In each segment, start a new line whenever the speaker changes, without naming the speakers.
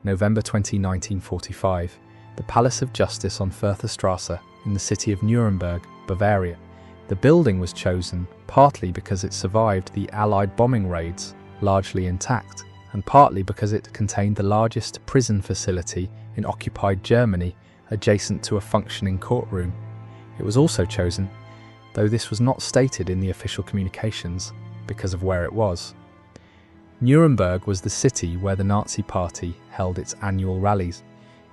November 20, 1945, the Palace of Justice on Strasse in the city of Nuremberg, Bavaria. The building was chosen partly because it survived the Allied bombing raids, largely intact, and partly because it contained the largest prison facility in occupied Germany, adjacent to a functioning courtroom. It was also chosen, though this was not stated in the official communications, because of where it was. Nuremberg was the city where the Nazi Party held its annual rallies.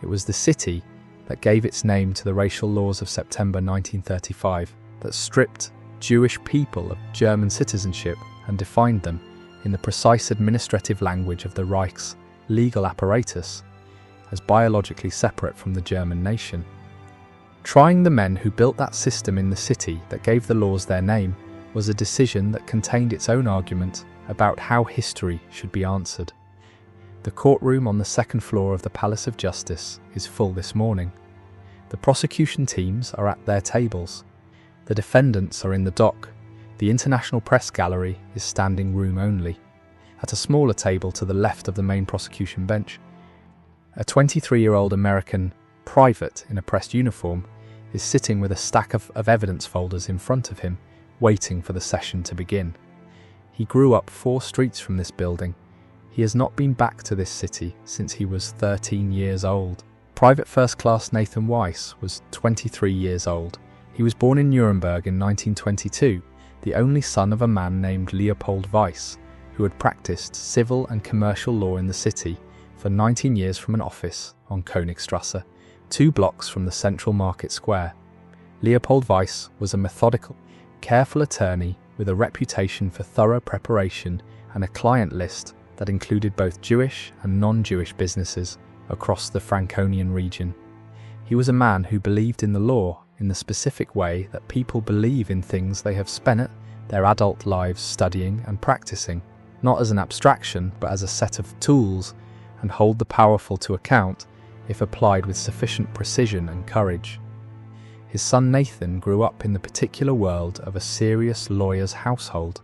It was the city that gave its name to the racial laws of September 1935 that stripped Jewish people of German citizenship and defined them in the precise administrative language of the Reich's legal apparatus as biologically separate from the German nation. Trying the men who built that system in the city that gave the laws their name was a decision that contained its own argument about how history should be answered. The courtroom on the second floor of the Palace of Justice is full this morning. The prosecution teams are at their tables. The defendants are in the dock. The International Press Gallery is standing room only. At a smaller table to the left of the main prosecution bench, a 23-year-old American private in a pressed uniform is sitting with a stack of evidence folders in front of him, waiting for the session to begin. He grew up 4 streets from this building. He has not been back to this city since he was 13 years old. Private First Class Nathan Weiss was 23 years old. He was born in Nuremberg in 1922, the only son of a man named Leopold Weiss, who had practiced civil and commercial law in the city for 19 years from an office on Königstrasse, 2 blocks from the central market square. Leopold Weiss was a methodical, careful attorney with a reputation for thorough preparation and a client list that included both Jewish and non-Jewish businesses across the Franconian region. He was a man who believed in the law in the specific way that people believe in things they have spent their adult lives studying and practicing, not as an abstraction but as a set of tools, and hold the powerful to account if applied with sufficient precision and courage. His son Nathan grew up in the particular world of a serious lawyer's household.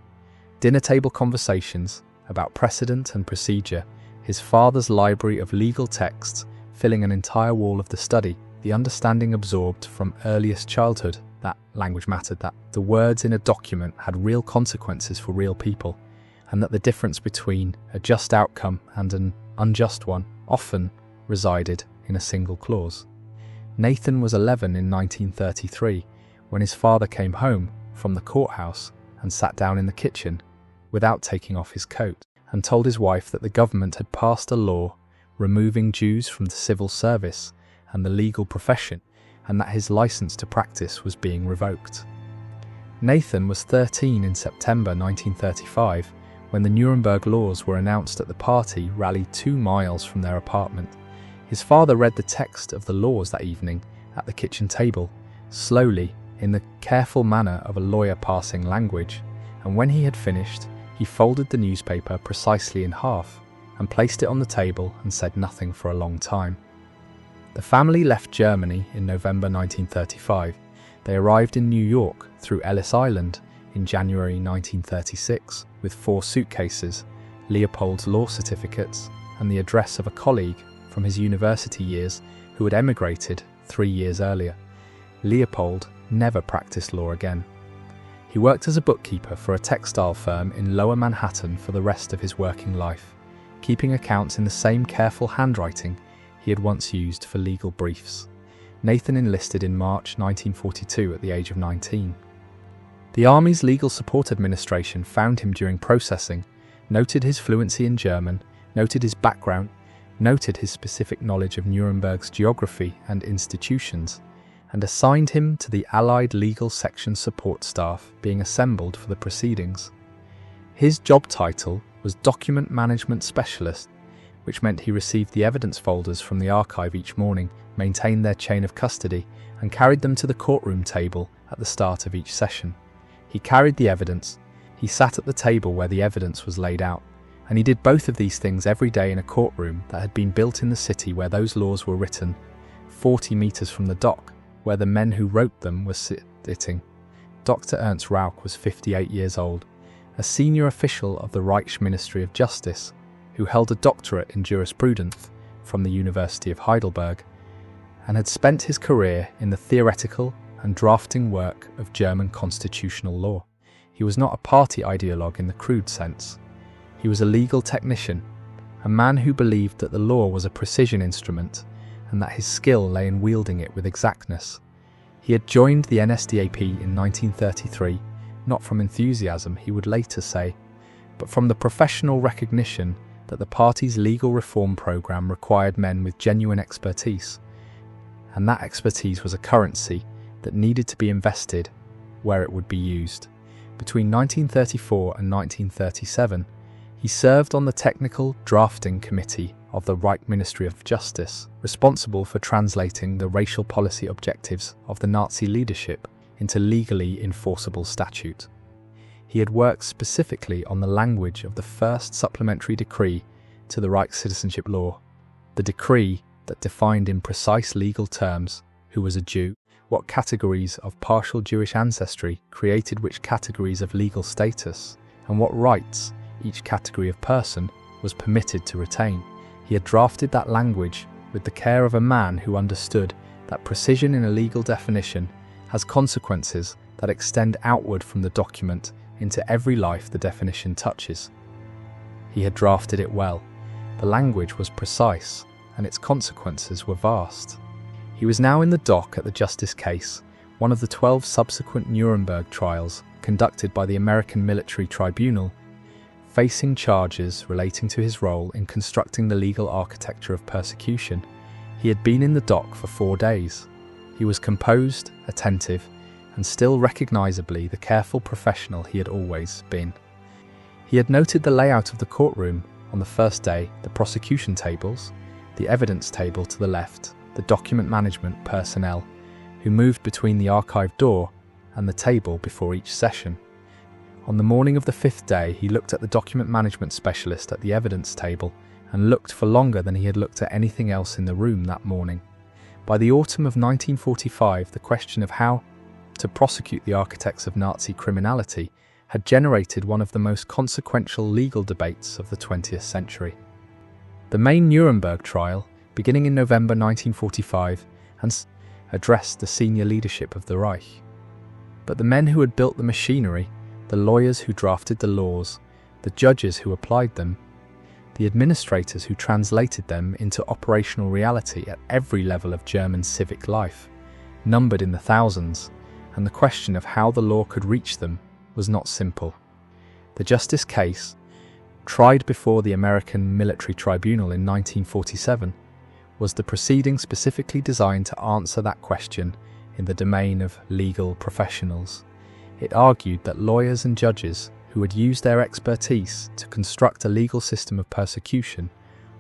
Dinner table conversations about precedent and procedure, his father's library of legal texts filling an entire wall of the study, the understanding absorbed from earliest childhood that language mattered, that the words in a document had real consequences for real people, and that the difference between a just outcome and an unjust one often resided in a single clause. Nathan was 11 in 1933 when his father came home from the courthouse and sat down in the kitchen without taking off his coat and told his wife that the government had passed a law removing Jews from the civil service and the legal profession, and that his license to practice was being revoked. Nathan was 13 in September 1935 when the Nuremberg Laws were announced at the party rallied 2 miles from their apartment. His father read the text of the laws that evening at the kitchen table, slowly, in the careful manner of a lawyer passing language, and when he had finished, he folded the newspaper precisely in half and placed it on the table and said nothing for a long time. The family left Germany in November 1935. They arrived in New York through Ellis Island in January 1936 with 4 suitcases, Leopold's law certificates, and the address of a colleague from his university years who had emigrated 3 years earlier. Leopold never practiced law again. He worked as a bookkeeper for a textile firm in Lower Manhattan for the rest of his working life, keeping accounts in the same careful handwriting he had once used for legal briefs. Nathan enlisted in March 1942 at the age of 19. The Army's Legal Support Administration found him during processing, noted his fluency in German, noted his background, noted his specific knowledge of Nuremberg's geography and institutions, and assigned him to the Allied Legal Section support staff being assembled for the proceedings. His job title was Document Management Specialist, which meant he received the evidence folders from the archive each morning, maintained their chain of custody, and carried them to the courtroom table at the start of each session. He carried the evidence, he sat at the table where the evidence was laid out, and he did both of these things every day in a courtroom that had been built in the city where those laws were written, 40 meters from the dock, where the men who wrote them were sitting. Dr. Ernst Rauch was 58 years old, a senior official of the Reich Ministry of Justice, who held a doctorate in jurisprudence from the University of Heidelberg, and had spent his career in the theoretical and drafting work of German constitutional law. He was not a party ideologue in the crude sense. He was a legal technician, a man who believed that the law was a precision instrument and that his skill lay in wielding it with exactness. He had joined the NSDAP in 1933, not from enthusiasm, he would later say, but from the professional recognition that the party's legal reform program required men with genuine expertise, and that expertise was a currency that needed to be invested where it would be used. Between 1934 and 1937, he served on the Technical Drafting Committee of the Reich Ministry of Justice, responsible for translating the racial policy objectives of the Nazi leadership into legally enforceable statute. He had worked specifically on the language of the first supplementary decree to the Reich citizenship law, the decree that defined in precise legal terms who was a Jew, what categories of partial Jewish ancestry created which categories of legal status, and what rights each category of person was permitted to retain. He had drafted that language with the care of a man who understood that precision in a legal definition has consequences that extend outward from the document into every life the definition touches. He had drafted it well. The language was precise, and its consequences were vast. He was now in the dock at the Justice case, one of the 12 subsequent Nuremberg trials conducted by the American Military Tribunal, facing charges relating to his role in constructing the legal architecture of persecution. He had been in the dock for 4 days. He was composed, attentive, and still recognizably the careful professional he had always been. He had noted the layout of the courtroom. On the first day, the prosecution tables, the evidence table to the left, the document management personnel, who moved between the archive door and the table before each session. On the morning of the 5th day, he looked at the document management specialist at the evidence table and looked for longer than he had looked at anything else in the room that morning. By the autumn of 1945, the question of how to prosecute the architects of Nazi criminality had generated one of the most consequential legal debates of the 20th century. The main Nuremberg trial, beginning in November 1945, addressed the senior leadership of the Reich. But the men who had built the machinery, the lawyers who drafted the laws, the judges who applied them, the administrators who translated them into operational reality at every level of German civic life, numbered in the thousands, and the question of how the law could reach them was not simple. The Justice case, tried before the American Military Tribunal in 1947, was the proceeding specifically designed to answer that question in the domain of legal professionals. It argued that lawyers and judges who had used their expertise to construct a legal system of persecution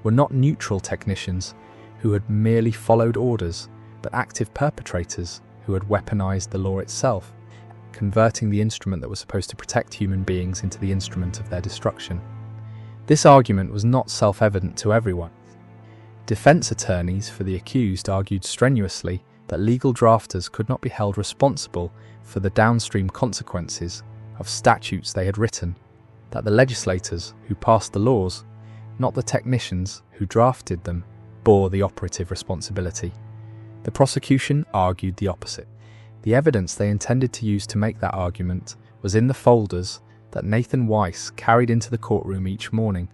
were not neutral technicians who had merely followed orders, but active perpetrators who had weaponized the law itself, converting the instrument that was supposed to protect human beings into the instrument of their destruction. This argument was not self-evident to everyone. Defense attorneys for the accused argued strenuously that legal drafters could not be held responsible for the downstream consequences of statutes they had written, that the legislators who passed the laws, not the technicians who drafted them, bore the operative responsibility. The prosecution argued the opposite. The evidence they intended to use to make that argument was in the folders that Nathan Weiss carried into the courtroom each morning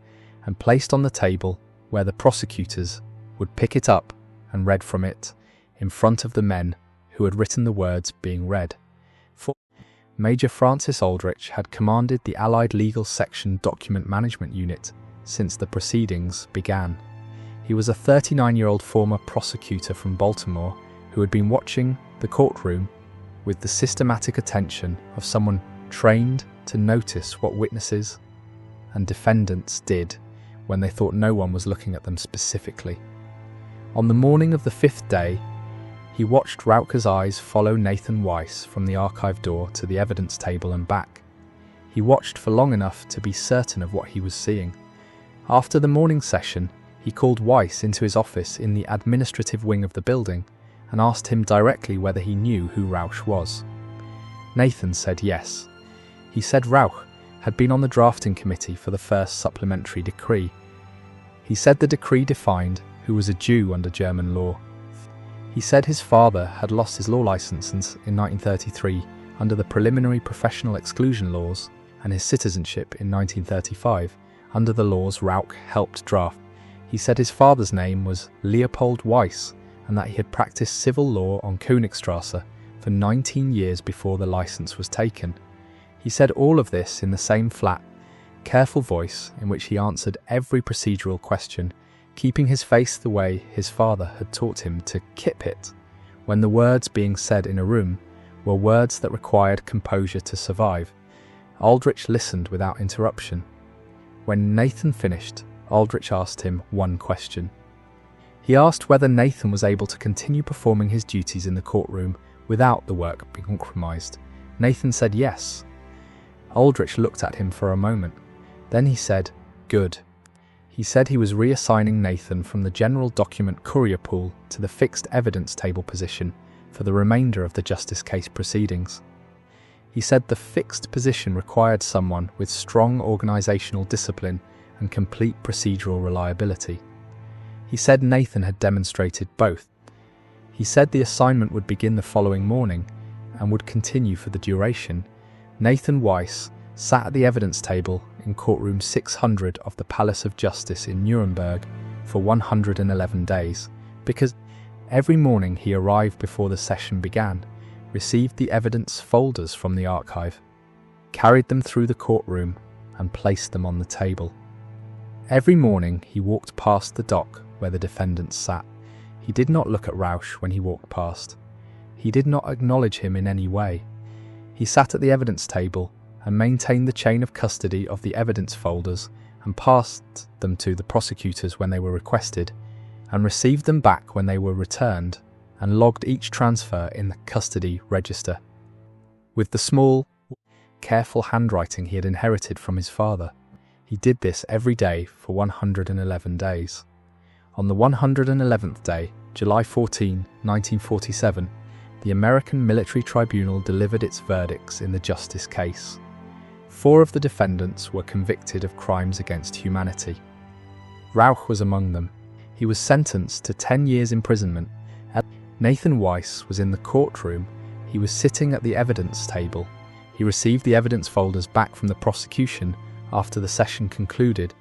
and placed on the table where the prosecutors would pick it up and read from it in front of the men who had written the words being read. For Major Francis Aldrich had commanded the Allied Legal Section Document Management Unit since the proceedings began. He was a 39-year-old former prosecutor from Baltimore who had been watching the courtroom with the systematic attention of someone trained to notice what witnesses and defendants did when they thought no one was looking at them specifically. On the morning of the 5th day, he watched Rauch's eyes follow Nathan Weiss from the archive door to the evidence table and back. He watched for long enough to be certain of what he was seeing. After the morning session, he called Weiss into his office in the administrative wing of the building and asked him directly whether he knew who Rauch was. Nathan said yes. He said Rauch had been on the drafting committee for the first supplementary decree. He said the decree defined who was a Jew under German law. He said his father had lost his law license in 1933 under the preliminary professional exclusion laws, and his citizenship in 1935 under the laws Rauch helped draft. He said his father's name was Leopold Weiss and that he had practiced civil law on Königstrasse for 19 years before the license was taken. He said all of this in the same flat, careful voice in which he answered every procedural question, keeping his face the way his father had taught him to keep it, when the words being said in a room were words that required composure to survive. Aldrich listened without interruption. When Nathan finished, Aldrich asked him one question. He asked whether Nathan was able to continue performing his duties in the courtroom without the work being compromised. Nathan said yes. Aldrich looked at him for a moment. Then he said, "Good." He said he was reassigning Nathan from the general document courier pool to the fixed evidence table position for the remainder of the justice case proceedings. He said the fixed position required someone with strong organisational discipline and complete procedural reliability. He said Nathan had demonstrated both. He said the assignment would begin the following morning and would continue for the duration. Nathan Weiss sat at the evidence table in courtroom 600 of the Palace of Justice in Nuremberg for 111 days, because every morning he arrived before the session began, received the evidence folders from the archive, carried them through the courtroom and placed them on the table. Every morning he walked past the dock where the defendants sat. He did not look at Rauch when he walked past. He did not acknowledge him in any way. He sat at the evidence table and maintained the chain of custody of the evidence folders and passed them to the prosecutors when they were requested, and received them back when they were returned, and logged each transfer in the custody register. With the small, careful handwriting he had inherited from his father, he did this every day for 111 days. On the 111th day, July 14, 1947, the American Military Tribunal delivered its verdicts in the justice case. 4 of the defendants were convicted of crimes against humanity. Rauch was among them. He was sentenced to 10 years imprisonment. Nathan Weiss was in the courtroom. He was sitting at the evidence table. He received the evidence folders back from the prosecution after the session concluded,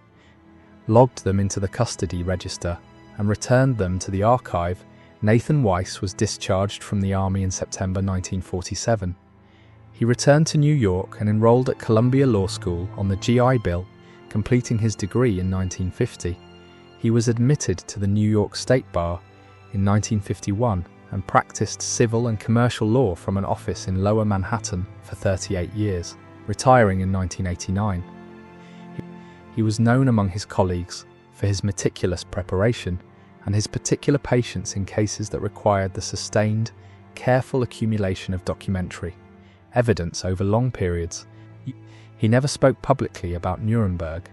logged them into the custody register, and returned them to the archive. Nathan Weiss was discharged from the army in September 1947. He returned to New York and enrolled at Columbia Law School on the GI Bill, completing his degree in 1950. He was admitted to the New York State Bar in 1951 and practiced civil and commercial law from an office in Lower Manhattan for 38 years, retiring in 1989. He was known among his colleagues for his meticulous preparation and his particular patience in cases that required the sustained, careful accumulation of documentary evidence over long periods. He never spoke publicly about Nuremberg.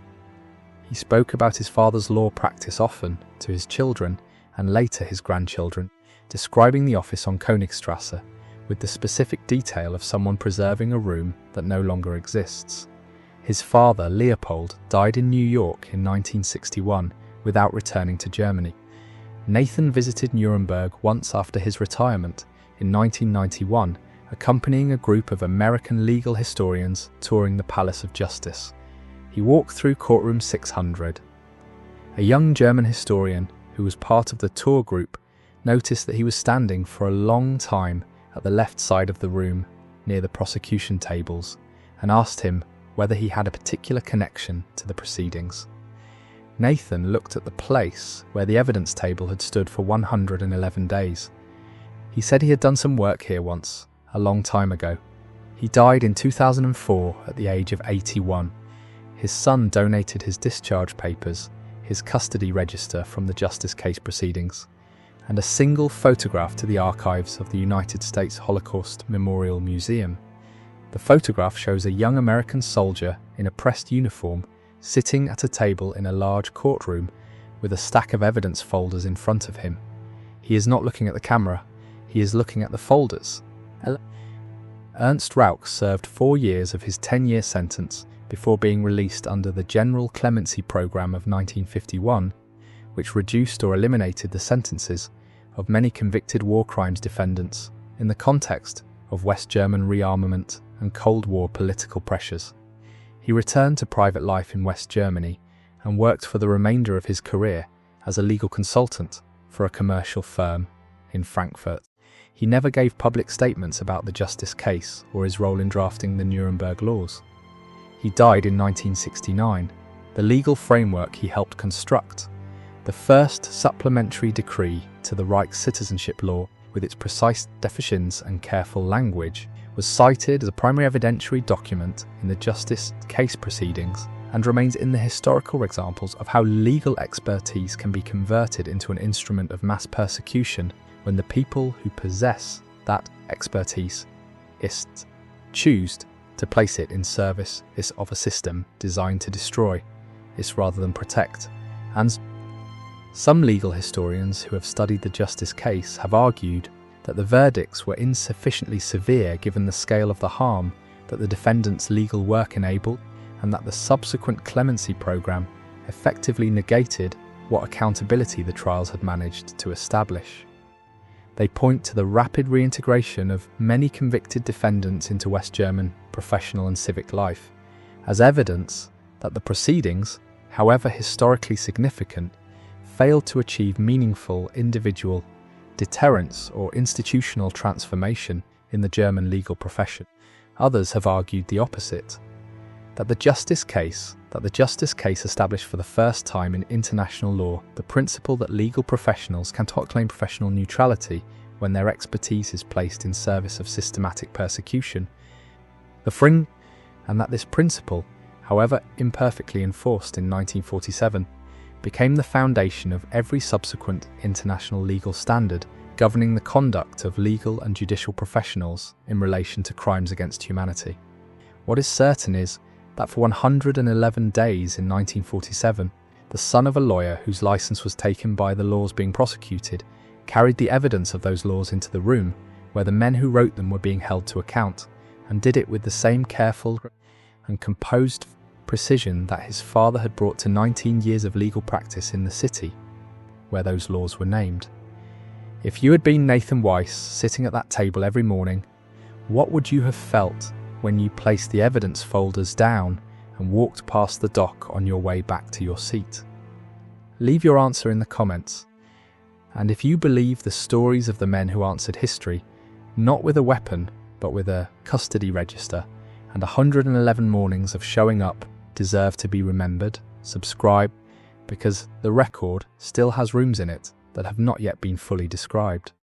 He spoke about his father's law practice often to his children and later his grandchildren, describing the office on Königstrasse with the specific detail of someone preserving a room that no longer exists. His father, Leopold, died in New York in 1961 without returning to Germany. Nathan visited Nuremberg once after his retirement in 1991, accompanying a group of American legal historians touring the Palace of Justice. He walked through courtroom 600. A young German historian who was part of the tour group noticed that he was standing for a long time at the left side of the room near the prosecution tables and asked him whether he had a particular connection to the proceedings. Nathan looked at the place where the evidence table had stood for 111 days. He said he had done some work here once, a long time ago. He died in 2004 at the age of 81. His son donated his discharge papers, his custody register from the justice case proceedings, and a single photograph to the archives of the United States Holocaust Memorial Museum. The photograph shows a young American soldier in a pressed uniform sitting at a table in a large courtroom with a stack of evidence folders in front of him. He is not looking at the camera, he is looking at the folders. Ernst Rauch served 4 years of his 10-year sentence before being released under the General Clemency Program of 1951, which reduced or eliminated the sentences of many convicted war crimes defendants in the context of West German rearmament and Cold War political pressures. He returned to private life in West Germany and worked for the remainder of his career as a legal consultant for a commercial firm in Frankfurt. He never gave public statements about the justice case or his role in drafting the Nuremberg Laws. He died in 1969. The legal framework he helped construct, the first supplementary decree to the Reich citizenship law with its precise definitions and careful language, was cited as a primary evidentiary document in the justice case proceedings and remains in the historical examples of how legal expertise can be converted into an instrument of mass persecution when the people who possess that expertise choose to place it in service of a system designed to destroy rather than protect. And some legal historians who have studied the justice case have argued that the verdicts were insufficiently severe given the scale of the harm that the defendant's legal work enabled, and that the subsequent clemency program effectively negated what accountability the trials had managed to establish. They point to the rapid reintegration of many convicted defendants into West German professional and civic life as evidence that the proceedings, however historically significant, failed to achieve meaningful individual deterrence or institutional transformation in the German legal profession. Others have argued the opposite, that the justice case established for the first time in international law the principle that legal professionals can claim professional neutrality when their expertise is placed in service of systematic persecution, and that this principle, however imperfectly enforced in 1947, became the foundation of every subsequent international legal standard governing the conduct of legal and judicial professionals in relation to crimes against humanity. What is certain is that for 111 days in 1947, the son of a lawyer whose license was taken by the laws being prosecuted carried the evidence of those laws into the room where the men who wrote them were being held to account, and did it with the same careful and composed precision that his father had brought to 19 years of legal practice in the city where those laws were named. If you had been Nathan Weiss sitting at that table every morning, what would you have felt when you placed the evidence folders down and walked past the dock on your way back to your seat? Leave your answer in the comments. And if you believe the stories of the men who answered history, not with a weapon, but with a custody register, and 111 mornings of showing up deserve to be remembered, subscribe, because the record still has rooms in it that have not yet been fully described.